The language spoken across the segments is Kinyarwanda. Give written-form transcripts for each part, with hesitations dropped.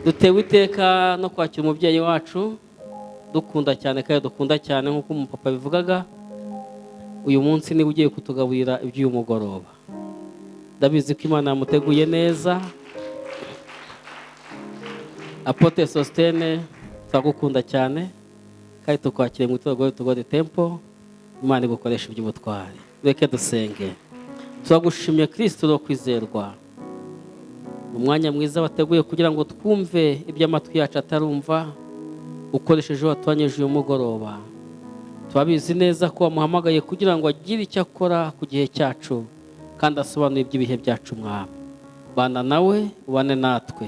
dutewe iteka no kwakira umubyeyi wacu dukunda cyane kandi dukunda cyane nk'uko umupapa bivugaga. Uyu munsi niba ugiye kutugaburira iby'uyu mugoroba, ndabizi ko Imana yamuteguye neza. Apotre Sostene, turagukunda cyane kandi tukwakire mu itorero Tugode Temple. Imana igukoresha iby'ubutwari. Reke dusenge. Turagushimye Kristo ro kwizerwa, umwanya mwiza wateguye kugira ngo twumve iby'amatwi yacu atarumva, ukoresheje watwanyije uyu mugoroba. Twabizi neza ko wamuhamagaye kugira ngo agire icyo akora ku gihe cyacu kandi asobanure iby'ibihe byacu. Mwami, bana nawe ubane natwe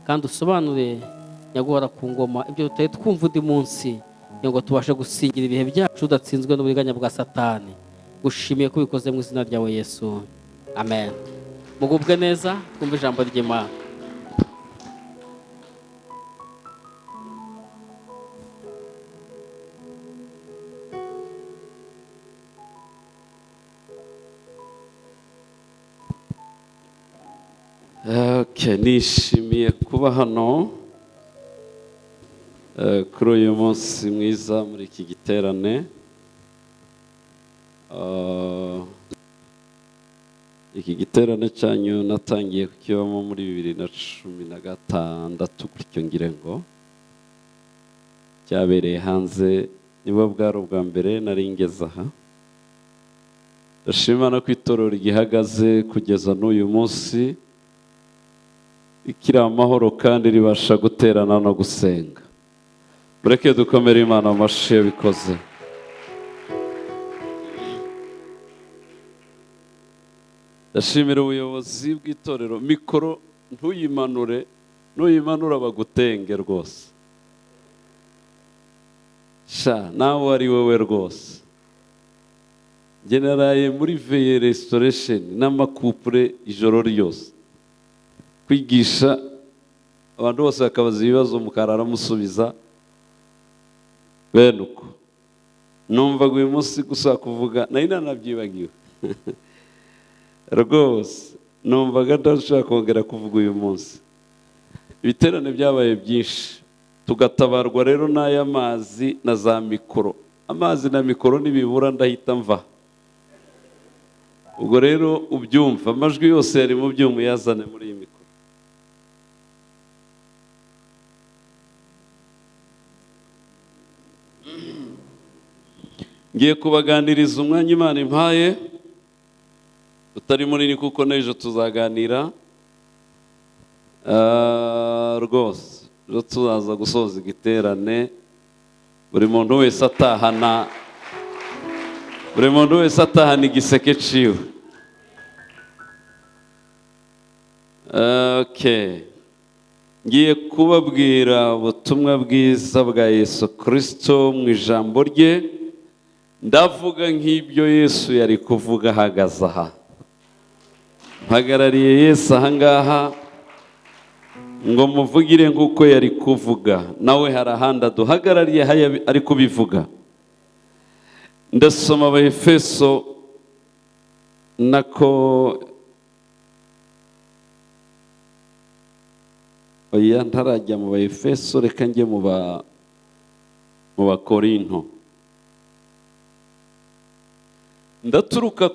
kandi usobanure nyaguhora ku ngoma ibyo tutari twumva undi munsi, ngo tubashe gusingira ibihe byacu tudatsinzwe n'uburiganya bwa Satani. Gushimiye ko bikoze mu izina ryawe Yesu, amen. Mugubwe neza, twumve ijambo ry'Imana. Nishimiye kuba hano kuri uyu munsi mwiza muri iki giterane. Iki giterane cyanyu natangiye kukibamo muri 2016 gutyo ngire ngo cyabereye hanze, nibo bwari ubwa mbere nari ngeze aha. Ndashimana ko itorero rigihagaze kugeza n'uyu munsi, ikiri amahoro kandi ribasha guterana no gusenga. Mureke dukomere Imana amashyi yabikoze. Ndashimira ubuyobozi bw'itorero. Mikoro ntuyimanura bagutenge rwose. Nawe ari wowe rwose. Njye naraye muri veye restoration n'amakupure ijoro ryose, kwigisha abantu bose bakabaza ibibazo mukarara musubiza bene uko. Numvaga uyu munsi gusa kuvuga nari nanabyibagiwe rwose, numvaga ndashaka kongera kuvuga uyu munsi. Ibiterane byabaye byinshi, tugatabarwa rero n'aya mazi na za mikoro. Amazi na mikoro nibibura ndahita mva. Ubwo rero ubyumva, amajwi yose yari mu byuma yazane muri iyi mikoro. Ngiye kubaganiriza umwanya Imana impaye utari munini kuko n'ejo tuzaganira rwose. Ejo tuzaza gusoza igiterane, buri muntu wese atahana igiseke ciwe. Ngiye kubabwira ubutumwa bwiza bwa Yesu Kristo mu ijambo rye. Ndavuga nk'ibyo Yesu yari kuvuga ahagaze aha. Mpagarariye Yesu aha ngaha ngo muvugire nk'uko yari kuvuga. Nawe hari ahandi aduhagarariye ari kubivuga. Ndasoma Abaefeso ntarajya mu Baefeso, reka njye mu Bakorinto. Ndaturuka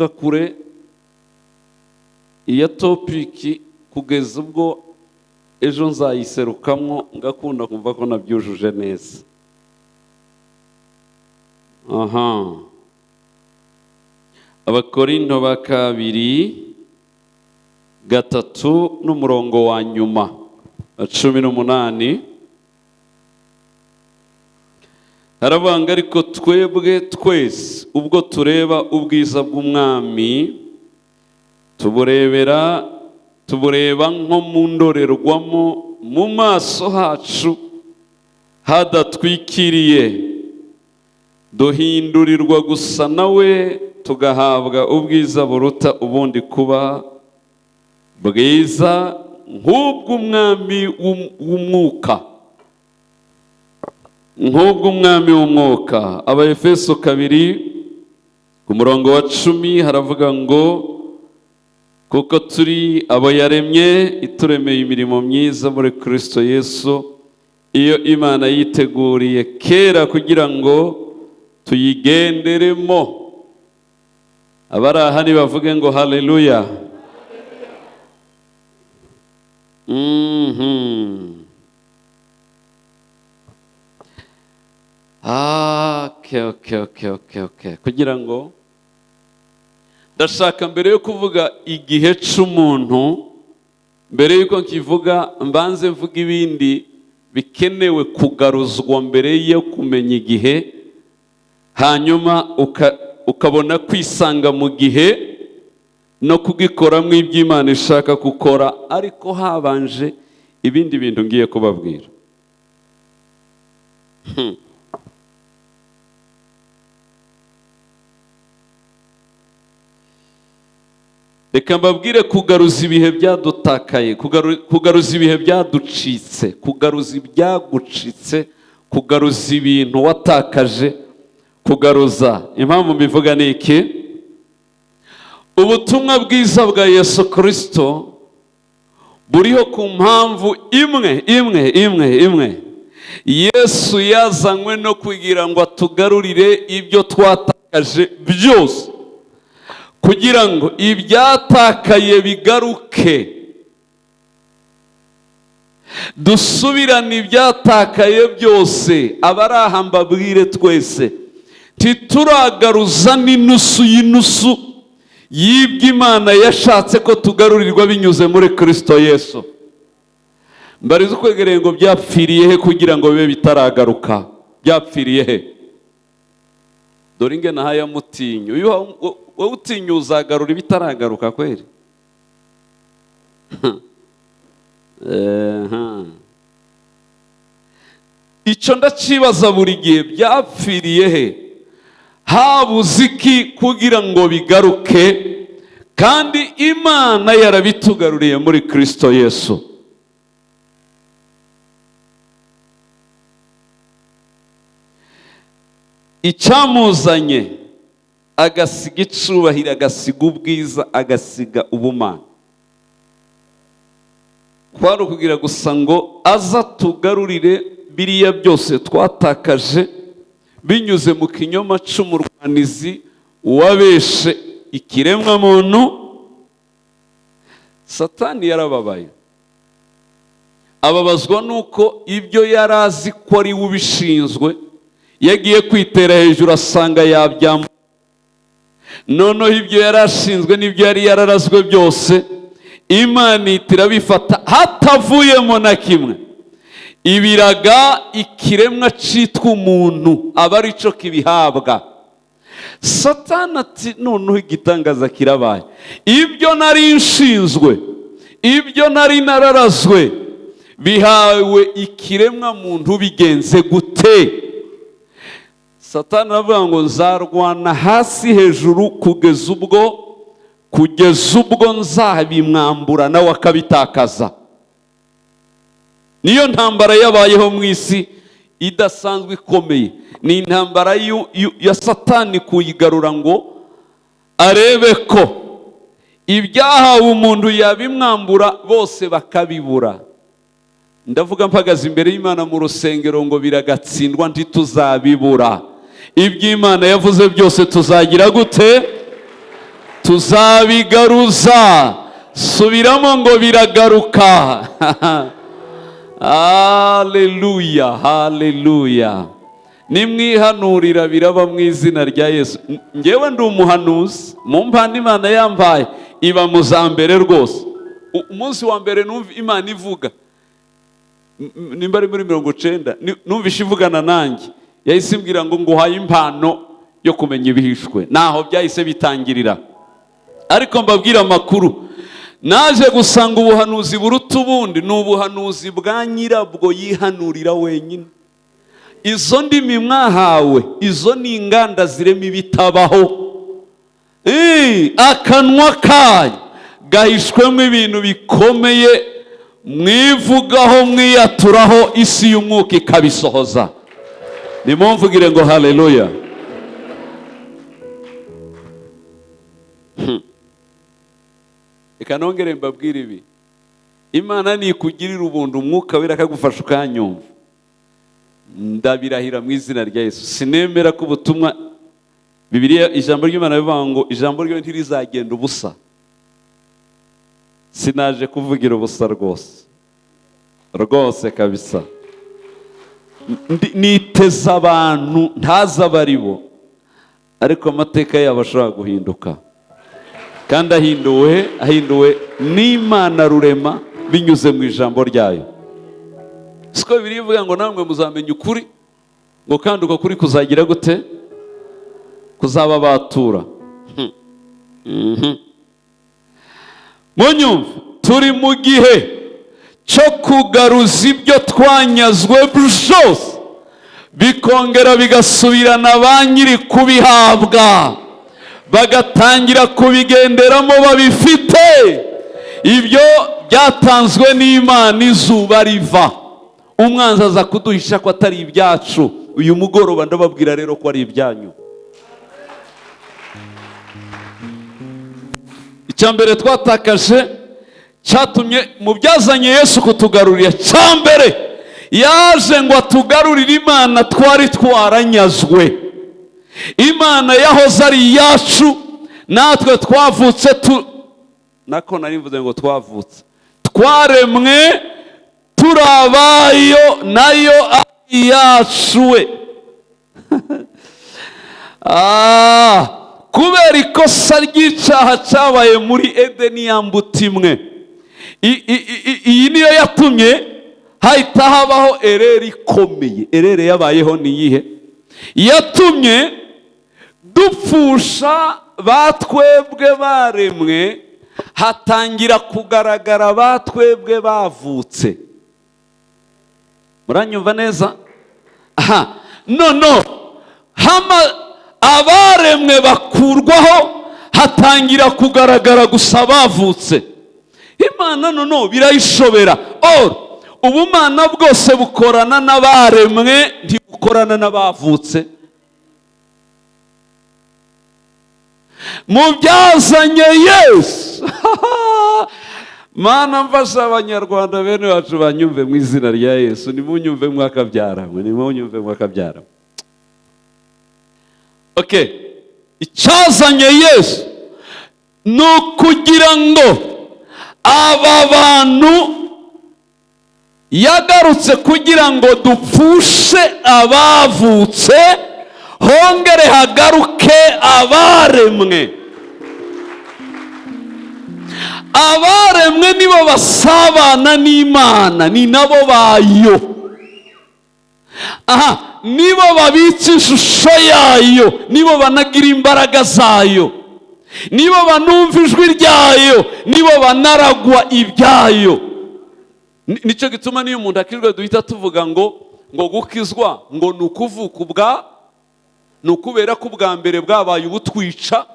kure iya topiki kugeza ubwo ejo nzayiserukamo ngakunda kumva ko nabyujuje neza. Abakorinto ba kabiri 3 n'umurongo wa nyuma 18 harabanga, ariko twebwe twese ubwo tureba ubwiza bw'Umwami tubureba nko mu ndorerwamo, mu maso hacu hadatwikiriye, duhindurirwa gusa nawe tugahabwa ubwiza buruta ubundi kuba bwiza nk'ubw'Umwami w'Umwuka. Abaefeso 2 ku murongo wa 10 haravuga ngo kuko turi abo yaremye ituremeye imirimo myiza muri Kristo Yesu, iyo Imana yiteguriye kera kugira ngo tuyigenderemo. Abari aha nibavuge ngo haleluya. Okay. Kugira ngo ndashaka mbere yo kuvuga igihe c'umuntu, mbere yuko nkivuga mbanze mvuga ibindi bikenewe kugaruzwa mbere yo kumenya igihe, hanyuma ukabona kwisanga mu gihe no kugikoramo iby'Imana ishaka gukora, ariko habanje ibindi bintu ngiye kubabwira. Reka mbabwire kugaruza ibihe byadutakaye, kugaruza ibihe byaducitse, kugaruza ibyagucitse, kugaruza ibintu watakaje, kugaruza. Impamvu mbivuga ni iki? Ubutumwa bwiza bwa Yesu Kristo buriho ku mpamvu imwe. Yesu yazanywe no kugira ngo atugarurire ibyo twatakaje byose, kugira ngo ibyatakaye bigaruke, dusubirane ibyatakaye byose. Abari aha mbabwire twese, tituragaruza n'inusu y'inusu y'ibyo Imana yashatse ko tugarurirwa binyuze muri Kristo Yesu. Mbariza ukwegereye ngo byapfiriye he kugira ngo bibe bitaragaruka? Byapfiriye he? Dore inge nahaya mutinyu. Wowe utinyu uzagarura ibitaragaruka kweri? Icyo ndacibaza buri gihe, byapfiriye he? Habuze iki kugira ngo bigaruke? Kandi Imana yarabitugaruriye muri Kristo Yesu. Icyamuzanye agasiga icubahiro, agasiga ubwiza, agasiga ubumana, kwari ukugira gusa ngo aza tugarurire biriya byose twatakaje binyuze mu kinyoma c'umurwanizi wabeshe ikiremwa muntu. Satani yarababaye, ababazwa nuko ibyo yari azi ko ari we ubishinzwe yagiye kwitera hejuru asanga yabyamba. Noneho ibyo yari ashinzwe n'ibyo yari yararazwe byose Imana itira bifata hatavuyemo na kimwe, ibiraga ikiremwa citwa umuntu aba ari cyo kibihabwa. Satani ati noneho igitangaza kirabaye, ibyo nari nshinzwe, ibyo nari nararazwe bihawe ikiremwa muntu, bigenze gute? Satani aravuga ngo nzarwana hasi hejuru kugeza ubwo nzabimwambura nawe akabitakaza. Niyo ntambara yabayeho mu isi idasanzwe ikomeye, ni intambara ya Satani kuyigarura ngo arebe ko ibyahawe umuntu yabimwambura bose bakabibura. Ndavuga mpagaze imbere y'Imana mu rusengero ngo biragatsindwa ntituzabibura. Iby'Imana yavuze byose tuzagira gute? Tuzabigaruza. Subiramo ngo biragaruka. Haleluya, haleluya. Nimwihanurira biraba mu izina rya Yesu. Ngewe ndi umuhanuzi, mu mpano Imana yambaye iba mu za mbere rwose. Umunsi wa mbere numva Imana ivuga, nimba ari muri 90, numvishe ivugana nanjye, yahise imbwira ngo nguhaye impano yo kumenya ibihishwe. Naho byahise bitangirira. Ariko mbabwira amakuru, naje gusanga ubuhanuzi buruta ubundi ni ubuhanuzi bwa nyirabwo yihanurira wenyine. Izo ndimi mwahawe, izo ni inganda zirema ibitabaho. Akanwa kayo gahishwemo ibintu bikomeye, mwivugaho mwiyaturaho, isi y'umwuka ikabisohoza. Nimumvugire ngo haleluya. Reka nongere mbabwire ibi. Imana nikugirira ubuntu Umwuka wera akagufasha ukanyumva. Ndabirahira mu izina rya Yesu. Sinemera ko ubutumwa Bibiliya ijambo ry'Imana bivuga ngo ijambo ryo ntirizagenda ubusa. Sinaje kuvugira ubusa rwose. Rwose kabisa. Niteza abantu ntaza baribo. Ariko amateka yabo ashobora guhinduka. Kandi ahinduwe n'Imana rurema binyuze mu ijambo ryayo. Siko Bibiliya ivuga ngo namwe muzamenya ukuri, ngo kandi uko kuri kuzagira gute? Kuzaba batura. Munyumva, turi mu gihe cyo kugaruza ibyo twanyazwe byose, bikongera bigasubirana ba nyiri kubihabwa, bagatangira kubigenderamo babifite. Ibyo byatanzwe n'Imana izuba riva. Umwanzi aza kuduhisha ko atari ibyacu. Uyu mugoroba ndababwira rero ko ari ibyanyu. Icyambere twatakaje cyatumye mu byazanye Yesu kutugarurira, cyambere yaje ngo atugarurire Imana twari twaranyazwe. Imana yahoze ari iyacu, natwe twavutse nako nari mvuze ngo twavutse, twaremwe turabayo, nayo ari iyacu we. Kubera ikosa ry'icyaha cyabaye muri Edeni ya mbuto imwe, iyi niyo yatumye hahita habaho ereri ikomeye. Ereri yabayeho ni iyihe? Yatumye dupfusha batwebwe baremwe, hatangira kugaragara batwebwe bavutse. Muranyumva neza? Nono abaremwe bakurwaho, hatangira kugaragara gusa bavutse. Imana nono birayishobera. Ubumana bwose bukorana n'abaremwe, ntibukorana n'abavutse. Mu byazanye Yesu. Mana mfasha abanyarwanda bene wacu banyumve mu izina rya Yesu. Nimunyumve mwakabyara. Nimunyumve mwakabyara. Okay. Icyazanye Yesu ni ukugira ngo aba bantu yagarutse kugira ngo dupfushe abavutse, hongere hagaruke abaremwe. Abaremwe nibo basabana n'Imana, ni nabo bayo. Nibo babitse ishusho yayo, nibo banagira imbaraga zayo, nibo banumva ijwi ryayo, nibo banaragwa ibyayo. Nicyo gituma niyo umuntu akirwa duhita tuvuga ngo gukizwa ngo ni ukuvuka ni ukubera ko ubwa mbere bwabaye ubutwica,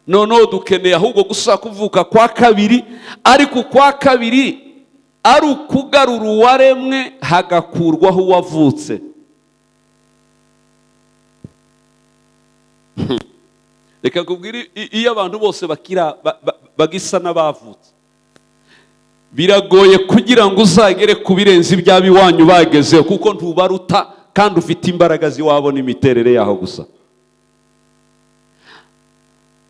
noneho dukeneye ahubwo gusa kuvuka kwa kabiri. Ariko kwa kabiri ari ukugarura uwaremwe, hagakurwaho uwavutse. Reka kubwira, iyo abantu bose bagisa n'abavutse, biragoye kugira ngo uzagere ku birenze iby'abo iwanyu bagezeho, kuko ntubaruta kandi ufite imbaraga ziwabo n'imiterere yaho gusa.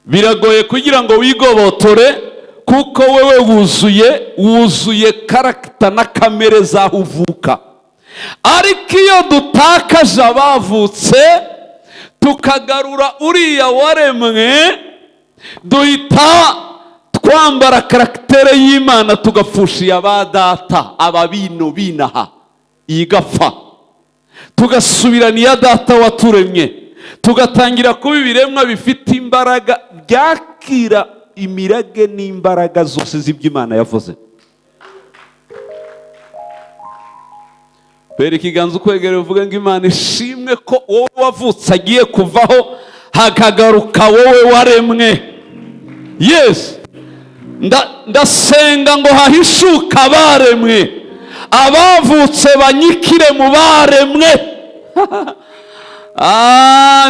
Biragoye kugira ngo wigobotore, kuko wewe wuzuye karagita na kamere zaho uvuka. Ariko iyo dutakaje abavutse tukagarura uriya waremwe, duhita twambara karagitere y'Imana, tugapfusha abadata, ababino binaha igapfa, tugasubirana iya data waturemye, tugatangira kuba ibiremwa bifite imbaraga, byakira imirage n'imbaraga zose z'iby'Imana yavuze. Bera ikiganza ukwegera uvuga ngo Imana ishimwe ko wowe wavutse agiye kuvaho, hakagaruka wowe waremwe. Yes, ndasenga ngo hahishuka abaremwe, abavutse banyikire mu baremwe.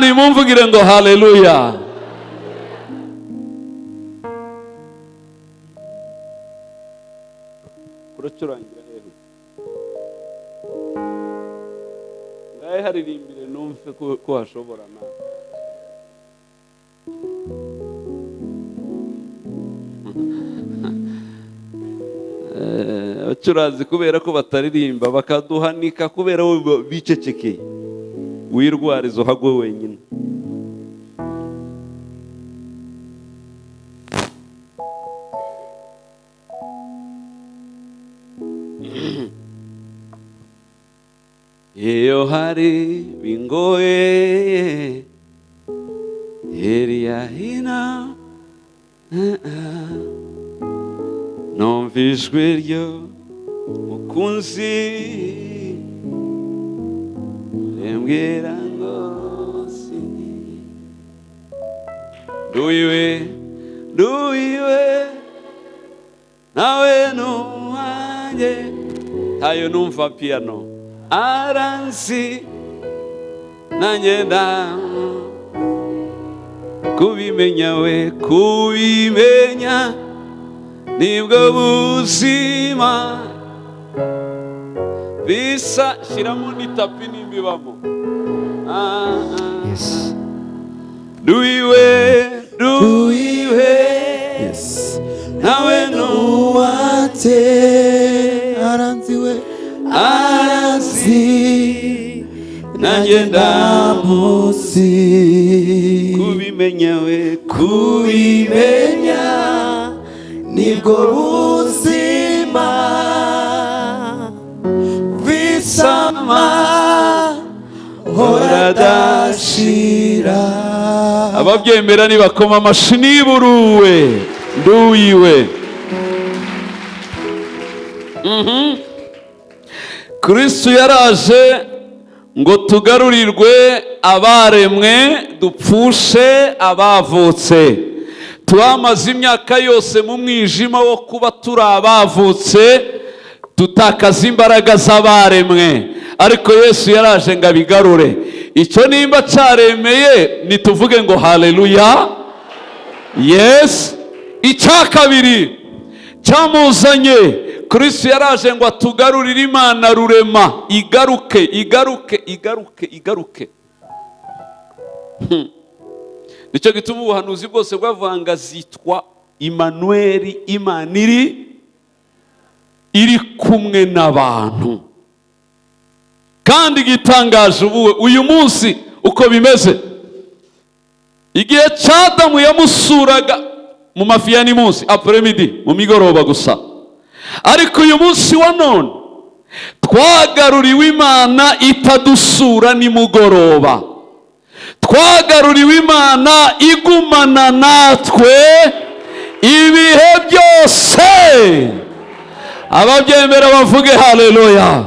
Nimumvugire ngo haleluya. uracurangira hehe? Ngahe haririmbire numve ko hashobora nawe. Abacuranzi kubera ko bataririmba bakaduhanika kubera bo bicecekeye, wirwariza uhagwe wenyine. Iyo hari bingoye heriya hina numva ijwi ryo mukunzi rimbwira ngo nduwiwe nawe nuwanjye. Tayo numva piano aranzi nanjye kubimenya we, kubimenya nibwo buzima. Bisa shiramo n'itapi n'imbibamo. Yes. Nduwiwe Yes. nawe nuwanjye, Aranziwe. aranzi nanjye ndamuzi. Kubimenya we, kubimenya nibwo buzima. Visama horadashira. ababyemera nibakoma amashyi niburuwe. Nduwiwe. Kristo yaraje ngo tugarurirwe abaremwe, dupfushe abavutse. Twamaze imyaka yose mu mwijima wo kuba turi abavutse, tutakaza imbaraga z'abaremwe, ariko Yesu yaraje ngo abigarure. Icyo nimba cyaremeye nituvuge ngo haleluya. Yes. Icya kabiri cyamuzanye, Kristo yaraje ngo atugarurire Imana rurema, igaruke igaruke igaruke igaruke. Nicyo gituma ubuhanuzi bwose bwavanga zitwa Immanuel, Imana iri kumwe n'abantu. Kandi gitangaje uyu munsi uko bimeze, igihe Adamu yamusuraga mu mafiya ni munsi après-midi, mu migoroba gusa, ariko uyu munsi wa none twagaruriwe Imana itadusura nimugoroba. Twagaruriwe Imana igumana natwe ibihe byose. Ababyemera bavuge haleluya.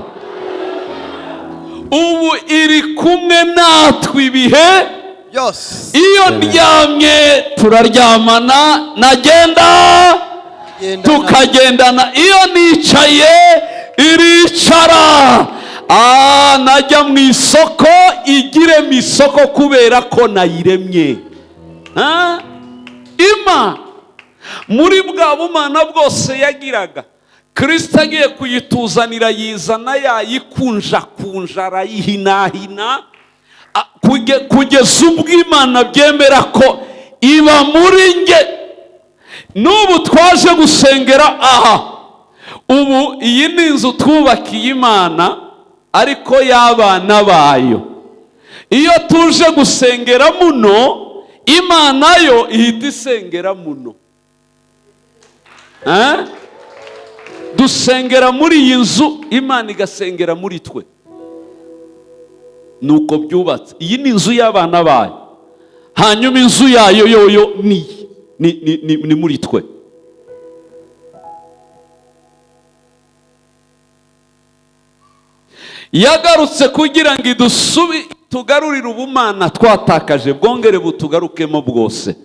Ubu iri kumwe natwe ibihe byose. Iyo ndyamye turaryamana, nagenda tukagendana, iyo nicaye iricara. Najya mu isoko igire mu isoko kubera ko nayiremye. Ima muri bwa bumana bwose yagiraga, Kristo agiye kuyituzanira yizana yayikunjakunja, arayihinahina kugeza ubwo Imana byemera ko iba muri nge. N'ubu twaje gusengera aha, ubu iyi ni inzu twubakiye Imana ariko y'abana bayo. Iyo tuje gusengera muno, Imana yo ihita isengera muno. Dusengera muri iyi nzu, Imana igasengera muri twe. Nuko byubatse. Iyi ni inzu y'abana bayo, hanyuma inzu yayo yoyo ni muri twe. Yagarutse kugira ngo tugarurire ubumana twatakaje, bwongere butugarukemo bwose.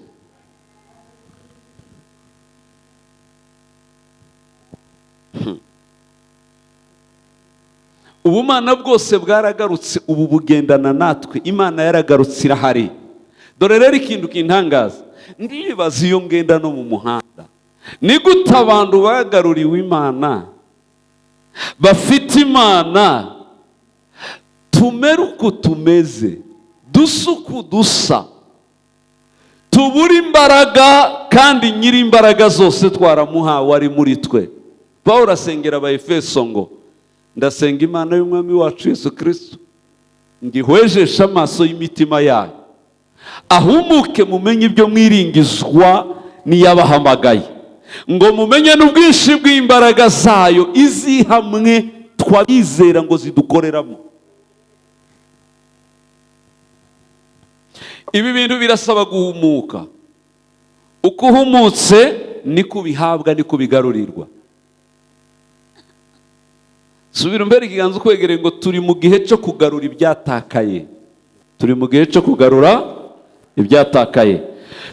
Ubumana bwose bwaragarutse, ubu bugendana natwe. Imana yaragarutse, irahari. Dore rero ikintu kintangaza, ndibaza iyo ngenda no mu muhanda, ni gute abantu bagaruriwe Imana bafite Imana tumere uko tumeze, dusa uko dusa, tubura imbaraga kandi nyiri imbaraga zose twaramuhawe ari muri twe. Pawulo asengera Abaefeso ngo ndasenga Imana y'Umwami wacu Yesu Kristo ngihwejesha amaso y'imitima yayo, ahumuke mumenye ibyo mwiringizwa niyabahamagaye, ngo mumenye n'ubwinshi bw'imbaraga zayo izihamwe twabizera ngo zidukoreramo. Ibi bintu birasaba guhumuka. Uko uhumutse niko bihabwa, niko bigarurirwa. Subira mbere ikiganza ukwegereye ngo turi mu gihe cyo kugarura ibyatakaye. Turi mu gihe cyo kugarura ibyatakaye.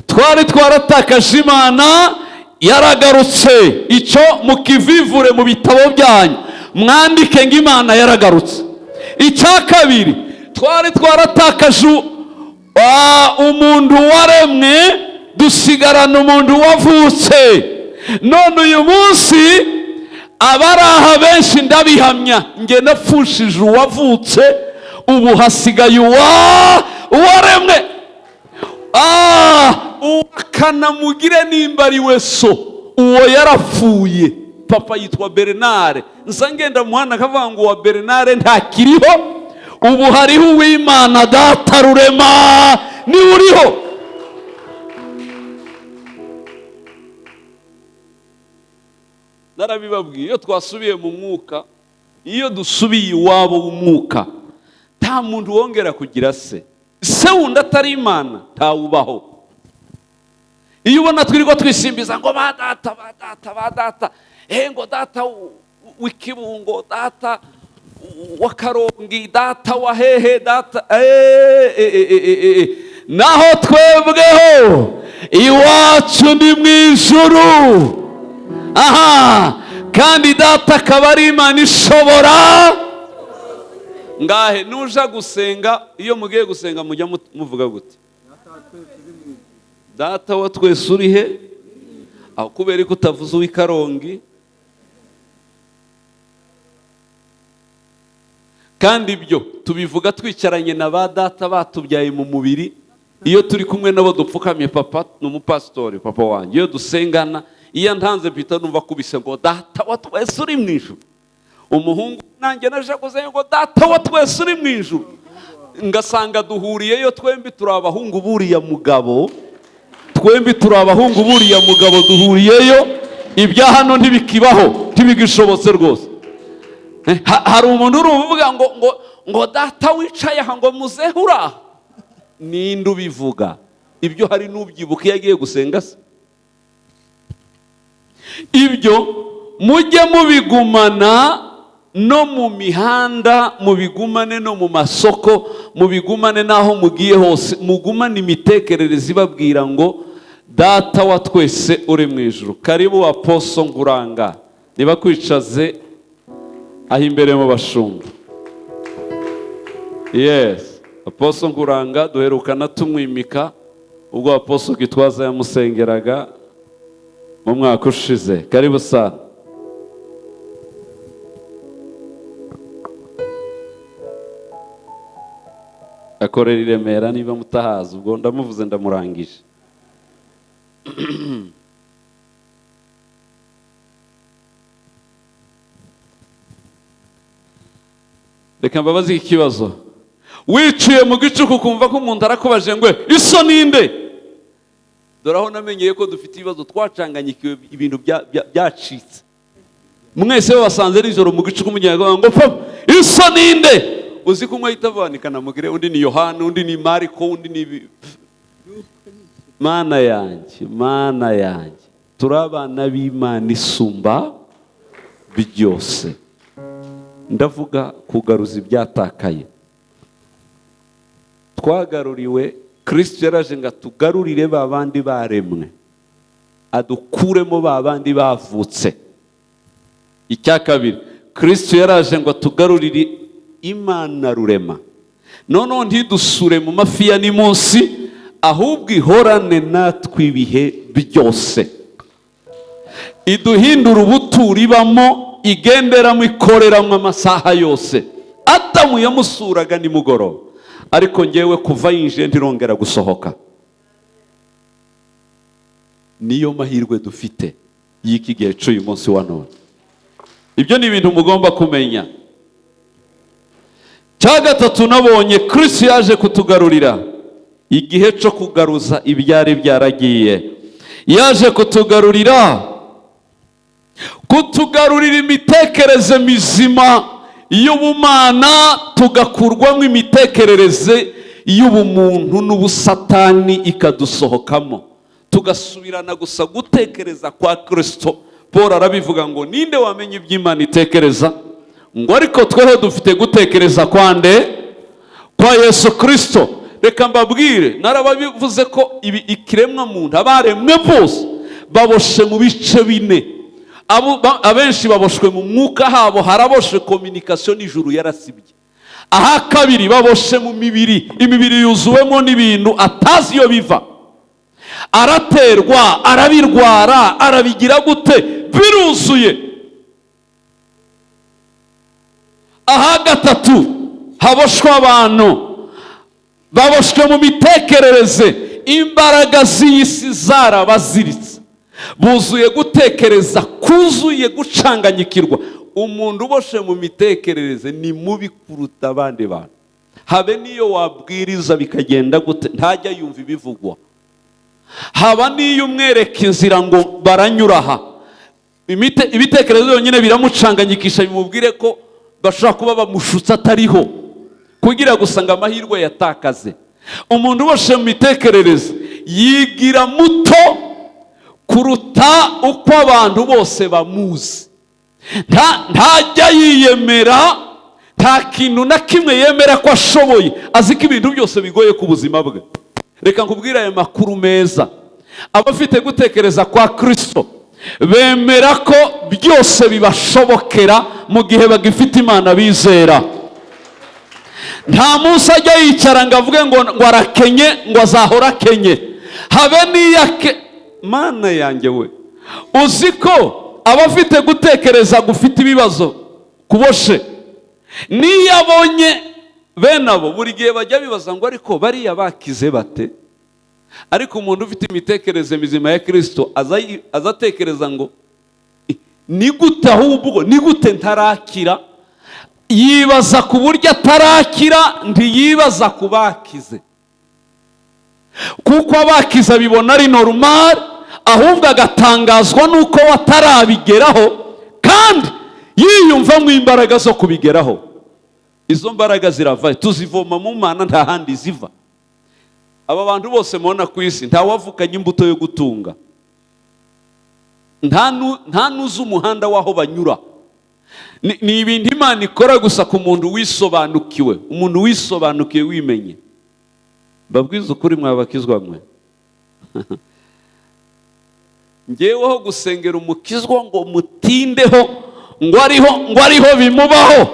Twari twaratakaje Imana, yaragarutse. Icyo mukivivure mu bitabo byanyu, mwandike ngo Imana yaragarutse. Icya kabiri, twari twaratakaje umuntu waremwe, dusigarana umuntu wavutse. None uyu munsi abari aha benshi ndabihamya, nge napfushije uwavutse, ubu hasigaye uwaremwe. Ukanamugire nimba ari we so, uwo yarapfuye. Papa yitwa Bernard, nsa ngenda muhanda akavuga ngo uwa Bernard ntakiriho, ubu hariho uw'Imana Data Rurema, ni uriho. Narabibabwiye, iyo twasubiye mu mwuka, iyo dusubiye iwabo w'umwuka, nta muntu wongera kugira se. Se wundi atari Imana ntawubaho. Iyo ubona twirirwa twisimbiza ngo ba data, ba data, ba data, ngo data w'Ikibungo, data wa Karongi, data wa hehe, data naho twebweho iwacu ni mu ijuru. Aha, kandi data akaba ari Imana ishobora. Ngahe nuja gusenga, iyo mugiye gusenga mujya muvuga gute? Data wa twese uri he? Aho kubera ko utavuze uw'i Karongi. Kandi ibyo tubivuga twicaranye na ba data batubyaye mu mubiri. Iyo turi kumwe nabo dupfukamye, papa n'umupastori, papa wanjye, iyo dusengana, iyo ntanze mpita numva kubise ngo data wa twese uri mu ijuru. Umuhungu nanjye naje kuzenga ngo data wa twese uri mu ijuru. Ngasanga duhuriyeyo twembi turi abahungu buriya mugabo. Twembi turi abahungu buriya mugabo duhuriyeyo. Ibya hano ntibikibaho, ntibigishobotse rwose. Hari umuntu uruvuga ngo data wicaye aha ngo muzehura. Ninde ubivuga? Ibyo hari n'ubyibuka iyo agiye gusenga se. Ibyo mujye mubigumana no mu mihanda, mubigumane no mu masoko, mubigumane naho mugiye hose. Mugumane imitekerereze ibabwira ngo data wa twese uri mu ijuru. Karibu Apostle Nkuranga, niba kwicaze aho imbere mu bashumba. Yes, Apostle Nkuranga duherukana tumwimika ubwo Apostle Gitwaza yamusengeraga mu mwaka ushize. Karibu sana. Akorera i Remera, niba mutahazi ubwo ndamuvuze ndamurangije. Reka mbabaze ikibazo. Wiciye mu gicuku kumva ko umuntu arakubaje ngo iso ninde? Dore aho namenyeye ko dufite ibibazo, twacanganyikiwe, ibintu byacitse. Mwese basanze nijoro mu gicuku mugiye ngo papa iso ninde? Uzi kumwe yitabanikana mugire, undi ni Yohana, undi ni Mariko, undi ni Mana yanjye, Mana yanjye. Turabana b'Imana isumba byose. Ndavuga kugaruza ibyatakaye. Twagaruriwe, Kristo yaraje ngo atugarurire babandi baremwe, adukuremo babandi bavutse. Icya kabiri, Kristo yaraje ngo atugarurire Imana Rurema. Noneho ntidusure mu mafiya ni munsi, ahubwo ihorane natwe ibihe byose. Iduhindura ubuturo ibamo, igenderamo ikoreramo amasaha yose. Adamu yamusuraga nimugoroba, ariko ngewe kuva yinjiye ntirongera gusohoka. Niyo mahirwe dufite y'iki gihe cy'uyu munsi wa none. Ibyo ni ibintu mugomba kumenya. Cya gatatu nabonye Kristo yaje kutugarurira igihe cyo kugaruza ibyari byaragiye. Yaje kutugarurira imitekerereze mizima y'ubumana, tugakurwamo imitekerereze y'ubumuntu n'ubusatani ikadusohokamo, tugasubirana gusa gutekereza kwa Kristo. Paul arabivuga ngo ninde wamenye iby'Imana itekereza? Ngo ariko tweho dufite gutekereza kwande? Kwa Yesu Kristo. Reka mbabwire, narababivuze ko ibi ikiremwa muntu abaremwe bose baboshe mu bice bine. Abenshi baboshwe mu mwuka habo, haraboshe communication n'ijuru yarasibye. Aha kabiri baboshe mu mibiri, imibiri yuzuwemo n'ibintu atazi iyo biva. Araterwa, arabirwara, arabigira gute, biruzuye. Aha gatatu haboshwe abantu, baboshwe mu mitekerereze, imbaraga z'isi zarabaziritse, buzuye gutekereza kuzuye gucanganyikirwa. Umuntu uboshe mu mitekerereze ni mubi kuruta abandi bantu. Habe niyo wabwiriza bikagenda gute, ntajya yumva ibivugwa. Haba niyo umwereka inzira ngo baranyura aha, ibitekerezo byonyine biramucanganyikisha, bimubwire ko bashobora kuba bamushutse atariho, kugira gusanga amahirwe yatakaze. Umuntu uboshe mu mitekerereze yigira muto kuruta uko abantu bose bamuzi. Ntajya yiyemera, nta kintu na kimwe yemera ko ashoboye, azi ko ibintu byose bigoye ku buzima bwe. Reka nkubwire aya makuru meza. Abafite gutekereza kwa Kristo bemera ko byose bibashobokera mu gihe bagifite Imana bizera. Nta munsi ajya yicara ngo avuge ngo arakenye, ngo azahora akenye. Habe niyake Mana yanjye we, uzi ko abafite gutekereza gufite ibibazo kuboshe, niyo abonye bene abo buri gihe bajya bibaza ngo ariko bariya bakize bate? Ariko umuntu ufite imitekerereze mizima ya Kristo azatekereza ngo ni gute, ahubwo ni gute ntarakira. Yibaza ku buryo atarakira, ntiyibaza ku bakize, kuko abakize bibona ari normal, ahubwo agatangazwa nuko watarabigeraho kandi yiyumvamo imbaraga zo kubigeraho. Izo mbaraga zirava, tuzivoma mu Mana, nta handi ziva. Aba bantu bose mubona ku isi nta wavukanye imbuto yo gutunga, nta nuzi umuhanda w'aho banyura. Ni ibintu Imana ikora gusa ku muntu wisobanukiwe, umuntu wisobanukiwe wimenye. Mbabwiza ukuri mwabakizwa mwe. Ngeweho gusengera umukizwa ngo mutindeho, ngo ariho bimubaho,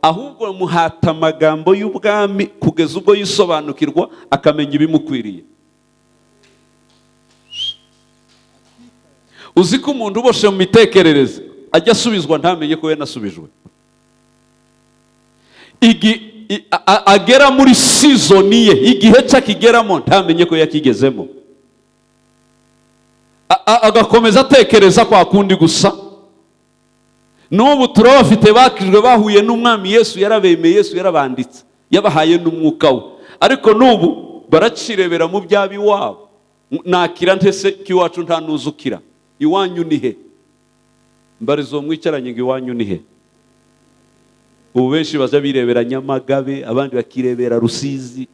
ahubwo muhata amagambo y'ubwami kugeza ubwo yisobanukirwa akamenya ibimukwiriye. Uzi ko umuntu uboshe mu mitekerereze ajya asubizwa ntamenye ko yanasubijwe. Agera muri season ye, igihe cye akigeramo ntamenye ko yakigezemo, agakomeza atekereza kwa kundi gusa. N'ubu turabafite bakijwe bahuye n'umwami Yesu, yarabemeye, Yesu yarabanditse, yabahaye n'umwuka we, ariko n'ubu baracirebera mu byabi wabo. Nakira ntese kiwacu nta nuzukira, iwanyu ni he? Mbarizo mwicaranye ngo iwanyu ni he? Ubu benshi baza birebera Nyamagabe, abandi bakirebera Rusizi.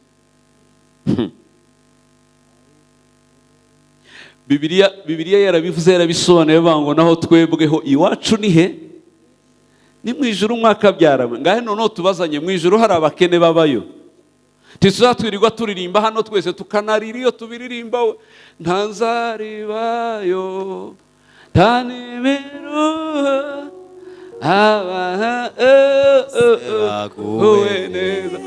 Bibiliya yarabivuze, yarabisobanuye bango naho twebweho iwacu ni he? Ni mu ijuru umwaka byarama. Ngahe noneho tubazanye mu ijuru hari abakene babayo. Tuzatwirirwa turirimba hano twese tukanarira iyo tubiririmba, ntanzaribayo tanimeruha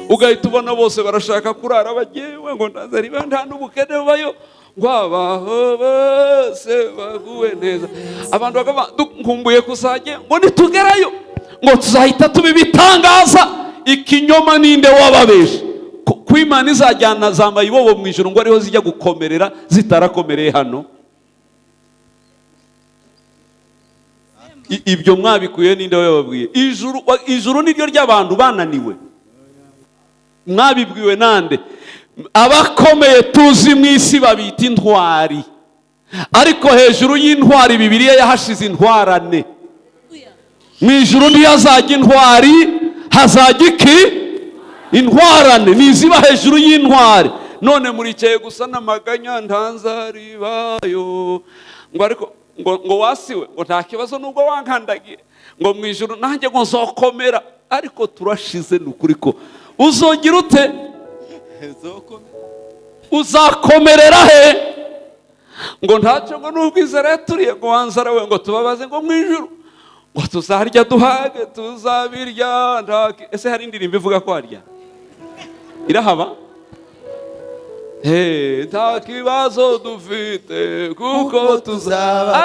ugahita ubona bose barashaka kurara bagewe ngo ntanzaribayo, nta n'ubukene bayo, ngo abaho bose baguwe neza. Abantu bakaba nkumbuye kuzajya ngo nitugerayo ngo tuzahita tubibitangaza. Ikinyoma ninde wababeshe ko Imana izajyana za mayibobo mu ijuru ngo ariho zijya gukomerera zitarakomereye hano? Ibyo mwabikuye ninde wababwiye? Ijuru niryo ry'abantu bananiwe. Mwabibwiwe nande? Abakomeye tuzi mu isi babita intwari, ariko hejuru y'intwari Bibiliya yahashize intwarane. Mu ijuru ntihazajya intwari, hazajya iki? Intwarane niziba hejuru y'intwari. None muricaye gusa n'amaganya ntanzaribayo ngo ariko ngo wasiwe ngo nta kibazo nubwo wankandagiye ngo mu ijuru nanjye ngo nzokomera. Ariko turashize n'ukuri ko uzogira ute? Uzakomerera he? Ngo ntacyo ngo n'ubwizera yaturiye ngo wanzara we ngo tubabaze ngo mu ijuru ngo tuzarya duhage tuzabirya ntaki. Ese hari indirimbo ivuga ko harya? Irahaba? Nta kibazo dufite kuko tuzaba.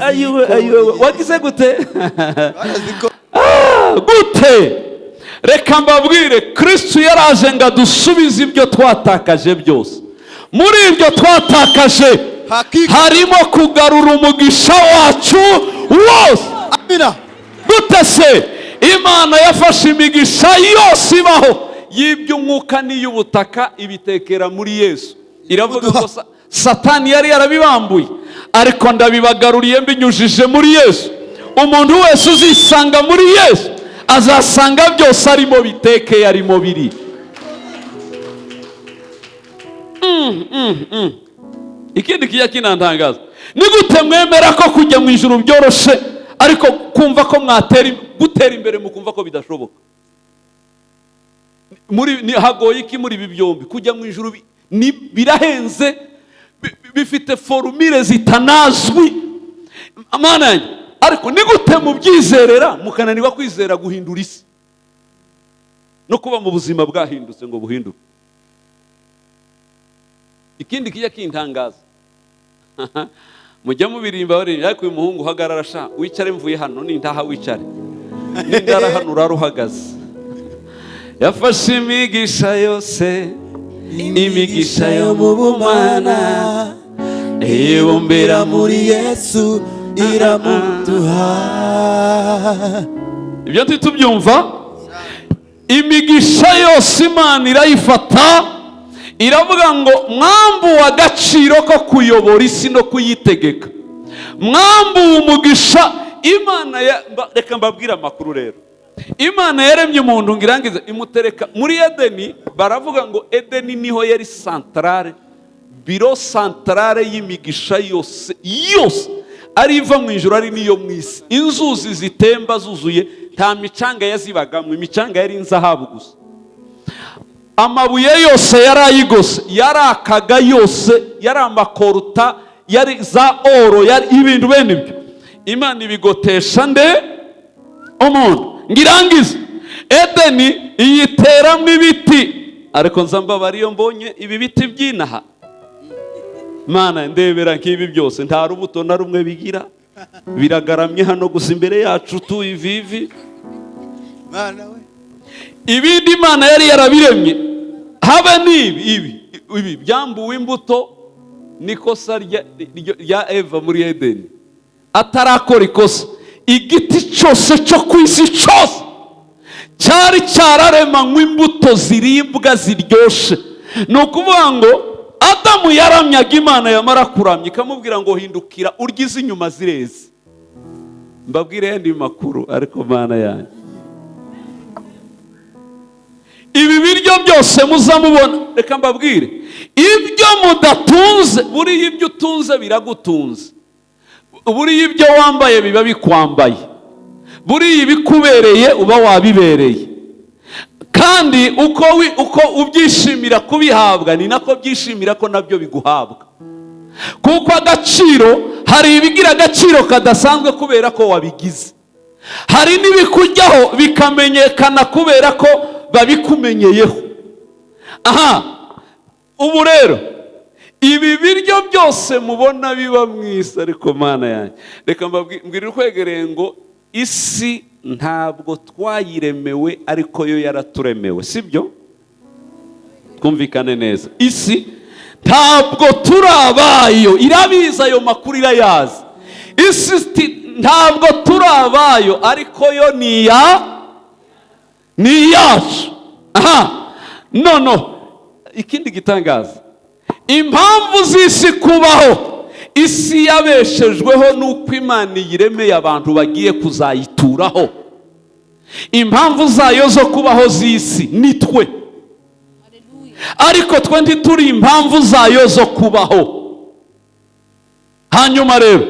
Ayiwe wagize gute? Gute? Reka mbabwire, Kristo yaraje ngo adusubize ibyo twatakaje byose. Muri ibyo twatakaje harimo kugarura umugisha wacu wose. Amina. Gute se? Imana yafashe imigisha yose ibaho y'iby'umwuka n'iy'ubutaka ibitekera muri Yesu. Iravuga ko Satani yari yarabibambuye, ariko ndabibagaruriye mbinyujije muri Yesu. Umuntu wese uzisanga muri Yesu azasanga byose arimo bitekeye, arimo biri. Ikindi kijya kinantangaza, ni gute mwemera ko kujya mu ijuru byoroshe ariko kumva ko gutera imbere mukumva ko bidashoboka? Hagoye iki muri ibi byombi? Kujya mu ijuru birahenze, bifite formule zitanazwi. Amana, ariko ni gute mubyizerera mukananirwa kwizera guhindura isi no kuba mu buzima bwahindutse ngo buhinduke? Ikindi kijya kintangaza, mujya mubirimba baririmbira, ariko uyu muhungu uhagarara sha wicare mvuye hano nintaha wicare nindara hano uraruhagaze. Yafashe imigisha yose, imigisha yo mu bumana, ibumbira muri Yesu iramuduha. Ibyo ntitubyumva? Imigisha yose Imana irayifata, iravuga ngo mwambuwe agaciro ko kuyobora isi no kuyitegeka, mwambuwe umugisha. Imana reka mbabwire amakuru rero. Imana yaremye umuntu ngo irangize imutereka muri Edeni. Baravuga ngo Edeni niho yari santarare, biro santarare y'imigisha yose ari iva mu ijuru ari niyo mu isi. Inzuzi zitemba zuzuye, nta micanga yazibagamo, imicanga yari inzahabu gusa. Amabuye yose yari ayigose, yarakaga yose, yari amakoruta, yari za oro, yari ibintu bene ibyo. Imana ibigotesha nde? Umuntu. Ngirangize Edeni iyiteramo ibiti, ariko nzambabara iyo mbonye ibi biti byinaha. Mana ndebera nk'ibi byose nta rubuto na rumwe bigira, biragaramye hano gusa imbere yacu tuyivivi. Mana we, ibindi Imana yari yarabiremye habe ibi byambuwe imbuto. Nikosa rya Eva muri Edeni, atarakora ikosa. Igiti cyose cyo ku isi cyose cyari cyararemanywe imbuto ziribwa ziryoshe. Ni ukuvuga ngo Adamu yaramyaga Imana, yamara kuramya ikamubwira ngo hindukira urye izi inyuma zireze. Mbabwire andi makuru, ariko Mana yanjye, ibi biryo byose muzamubona, reka mbabwire, ibyo mudatunze, buriya ibyo utunze biragutunze, buriya ibyo wambaye biba bikwambaye, buriya ibikubereye uba wabibereye. Kandi uko ubyishimira kubihabwa ni nako byishimira ko nabyo biguhabwa. Kuko agaciro, hari ibigira agaciro kadasanzwe kubera ko wabigize, hari n'ibikujyaho bikamenyekana kubera ko babikumenyeyeho. Aha, ubu rero ibi biryo byose mubona biba mu isi, ariko mana yanjye, reka mbwirire ukwegereye ngo isi ntabwo twayiremewe, ariko yo yaraturemewe, sibyo? Twumvikane neza, isi ntabwo turi abayo, irabizi ayo makuru, irayazi. Isi ntabwo turi abayo, ariko yo ni iyacu. Aha, no, ikindi gitangaza, impamvu z'isi kubaho, isi yabeshejweho n'uko Imana yiremeye abantu bagiye kuzayituraho. Impamvu zayo zo kubaho z'isi ni twe, ariko twe ntituri impamvu zayo zo kubaho. Hanyuma rero,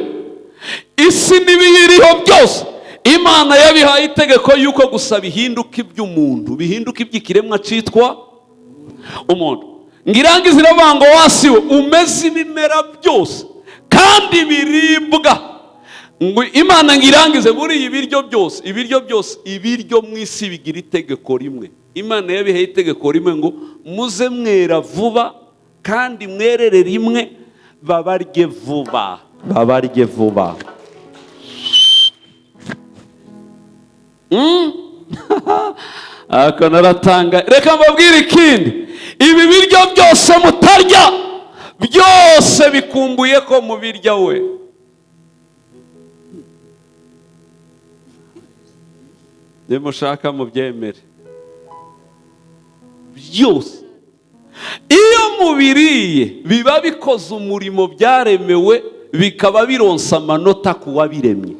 isi n'ibiyiriho byose Imana yabihaye itegeko yuko gusa bihinduka iby'umuntu, bihinduka iby'ikiremwa cyitwa umuntu. Ngirangiza iravuga ngo wasiwe umeze ibimera byose kandi biribwa. Imana ngirangize muri ibiryo byose, ibiryo mu isi bigira itegeko rimwe. Imana yabihaye itegeko rimwe ngo muze mwera vuba kandi mwerere rimwe, babarye vuba. Ako naratanga. Reka mbabwire ikindi, ibi biryo byose mutarya byose bikumbuye ko mubirya we. Nimushaka mubyemere byose. Iyo mubiriye biba bikoze umurimo byaremewe, bikaba bironsa amanota ku wabiremye.